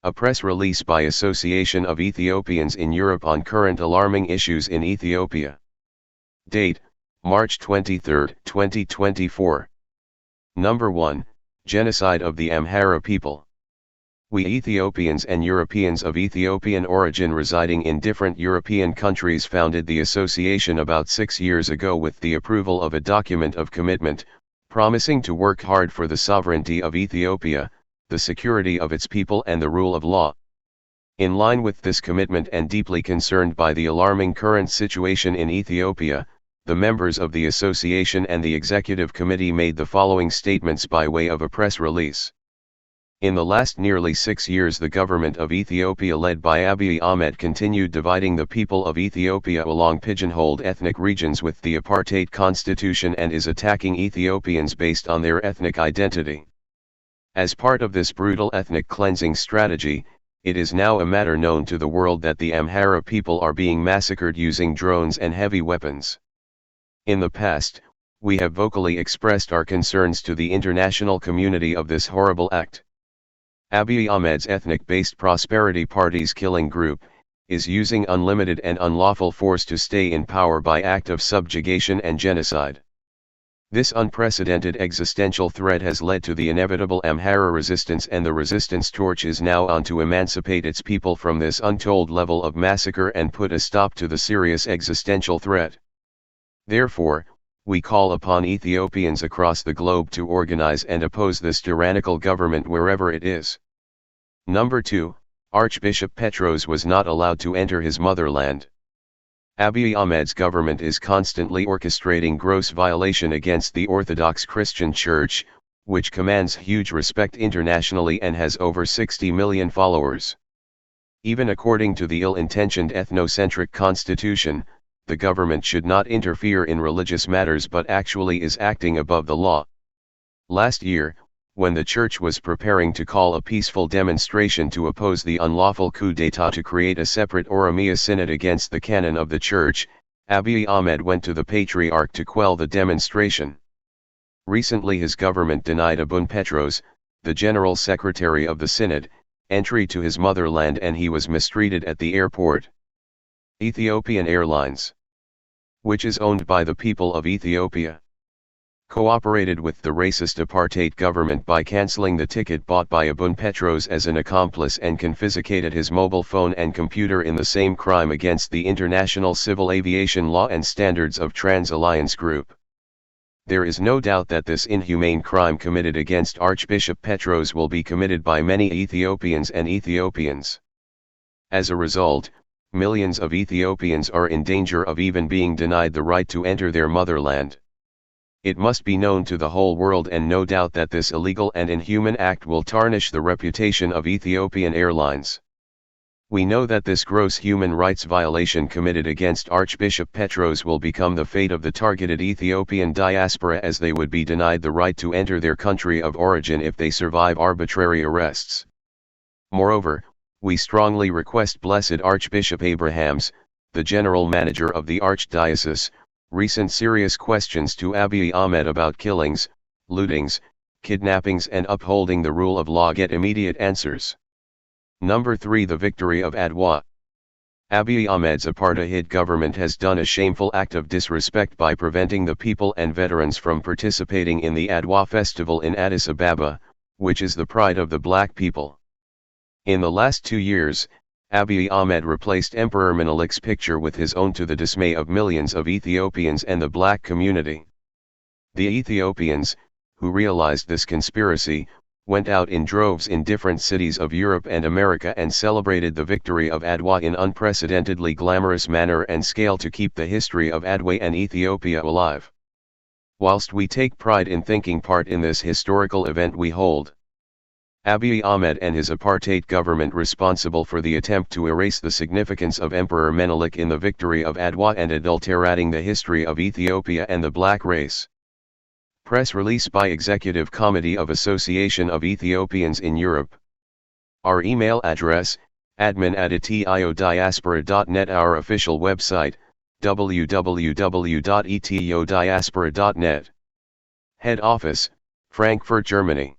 A press release by Association of Ethiopians in Europe on current alarming issues in Ethiopia. Date, March 23, 2024. Number 1, Genocide of the Amhara people. We Ethiopians and Europeans of Ethiopian origin residing in different European countries founded the association about 6 years ago with the approval of a document of commitment, promising to work hard for the sovereignty of Ethiopia, the security of its people and the rule of law. In line with this commitment and deeply concerned by the alarming current situation in Ethiopia, the members of the association and the executive committee made the following statements by way of a press release. In the last nearly 6 years the government of Ethiopia led by Abiy Ahmed continued dividing the people of Ethiopia along pigeonholed ethnic regions with the apartheid constitution and is attacking Ethiopians based on their ethnic identity. As part of this brutal ethnic cleansing strategy, it is now a matter known to the world that the Amhara people are being massacred using drones and heavy weapons. In the past, we have vocally expressed our concerns to the international community of this horrible act. Abiy Ahmed's ethnic-based Prosperity Party's killing group is using unlimited and unlawful force to stay in power by act of subjugation and genocide. This unprecedented existential threat has led to the inevitable Amhara resistance, and the resistance torch is now on to emancipate its people from this untold level of massacre and put a stop to the serious existential threat. Therefore, we call upon Ethiopians across the globe to organize and oppose this tyrannical government wherever it is. Number 2, Archbishop Petros was not allowed to enter his motherland. Abiy Ahmed's government is constantly orchestrating gross violation against the Orthodox Christian Church, which commands huge respect internationally and has over 60 million followers. Even according to the ill-intentioned ethnocentric constitution, the government should not interfere in religious matters but actually is acting above the law. Last year, when the church was preparing to call a peaceful demonstration to oppose the unlawful coup d'état to create a separate Oromia synod against the canon of the church, Abiy Ahmed went to the patriarch to quell the demonstration. Recently his government denied Abun Petros, the general secretary of the synod, entry to his motherland and he was mistreated at the airport. Ethiopian Airlines, which is owned by the people of Ethiopia, cooperated with the racist apartheid government by cancelling the ticket bought by Abun Petros as an accomplice and confiscated his mobile phone and computer in the same crime against the international civil aviation law and standards of Trans Alliance Group. There is no doubt that this inhumane crime committed against Archbishop Petros will be committed by many Ethiopians and Ethiopians. As a result, millions of Ethiopians are in danger of even being denied the right to enter their motherland. It must be known to the whole world and no doubt that this illegal and inhuman act will tarnish the reputation of Ethiopian Airlines. We know that this gross human rights violation committed against Archbishop Petros will become the fate of the targeted Ethiopian diaspora, as they would be denied the right to enter their country of origin if they survive arbitrary arrests. Moreover, we strongly request Blessed Archbishop Abrahams, the General Manager of the Archdiocese, recent serious questions to Abiy Ahmed about killings, lootings, kidnappings and upholding the rule of law get immediate answers. Number 3, the victory of Adwa. Abiy Ahmed's apartheid government has done a shameful act of disrespect by preventing the people and veterans from participating in the Adwa festival in Addis Ababa, which is the pride of the black people. In the last 2 years, Abiy Ahmed replaced Emperor Menelik's picture with his own, to the dismay of millions of Ethiopians and the black community. The Ethiopians, who realized this conspiracy, went out in droves in different cities of Europe and America and celebrated the victory of Adwa in unprecedentedly glamorous manner and scale to keep the history of Adwa and Ethiopia alive. Whilst we take pride in taking part in this historical event, we hold Abiy Ahmed and his apartheid government responsible for the attempt to erase the significance of Emperor Menelik in the victory of Adwa and adulterating the history of Ethiopia and the black race. Press release by Executive Committee of Association of Ethiopians in Europe. Our email address, admin@ethio-diaspora.net. Our official website, www.ethio-diaspora.net. Head office, Frankfurt, Germany.